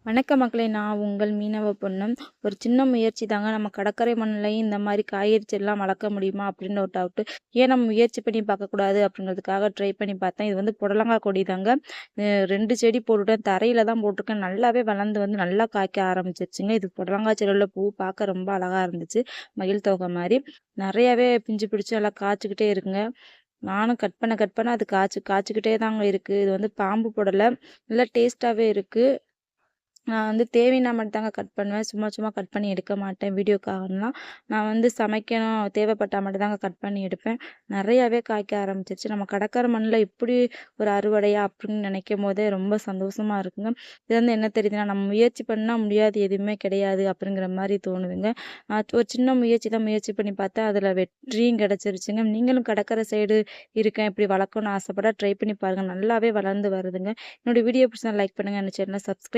வணக்கம் மக்களே! நான் உங்கள் மீனவ பொன்னம். ஒரு சின்ன முயற்சி தாங்க. நம்ம கடற்கரை மண்ணுலயும் இந்த மாரி காய்கறி செடிலாம் வளர்க்க முடியுமா? அப்படின்னு ஒரு டவுட்டு. ஏன் நம்ம முயற்சி பண்ணி பார்க்கக்கூடாது? அப்படிங்கிறதுக்காக ட்ரை பண்ணி பார்த்தேன். இது வந்து புடலங்கா கொடி தாங்க. 2 செடி போட்டுட்டேன். தரையில தான் போட்டிருக்கேன். நல்லாவே வளர்ந்து வந்து நல்லா காய்க்க ஆரம்பிச்சிருச்சுங்க. இது புடலங்கா செடியில பூ பார்க்க ரொம்ப அழகா இருந்துச்சு. மயில் தோகை மாரி. நெறையாவே பிஞ்சு பிடிச்சு நல்லா காய்ச்சிக்கிட்டே இருக்குங்க. நானும் கட் பண்ண அது காய்ச்சிக்கிட்டே தாங்க இருக்கு. இது வந்து பாம்பு புடல. நல்லா டேஸ்ட்டாவே இருக்கு. நான் வந்து தேவைன்னா மட்டும் தாங்க கட் பண்ணுவேன். சும்மா சும்மா கட் பண்ணி எடுக்க மாட்டேன் வீடியோக்காகலாம். நான் வந்து சமைக்கணும் தேவைப்பட்டா மட்டும் தாங்க கட் பண்ணி எடுப்பேன். நெறையாவே காய்க்க ஆரம்பிச்சிருச்சு. நம்ம கடற்கரை மண்ணுல இப்படி ஒரு அறுவடையா அப்படின்னு நினைக்கும்போதே ரொம்ப சந்தோஷமா இருக்குங்க. இது வந்து என்ன தெரியுதுன்னா, நம்ம முயற்சி பண்ணா முடியாது எதுவுமே கிடையாது அப்படிங்கிற மாரி தோணுதுங்க. ஒரு சின்ன முயற்சி தான் முயற்சி பண்ணி பார்த்தேன். அதில வெற்றியும் கிடைச்சிருச்சுங்க. நீங்களும் கடற்கரை சைடு இருக்கேன் இப்படி வளர்க்கணும்னு ஆசைப்பட்டா ட்ரை பண்ணி பாருங்க. நல்லாவே வளர்ந்து வருதுங்க. என்னோட வீடியோ பிடிச்சா லைக் பண்ணுங்க. என்னோட சேனல சப்ஸ்கிரைப்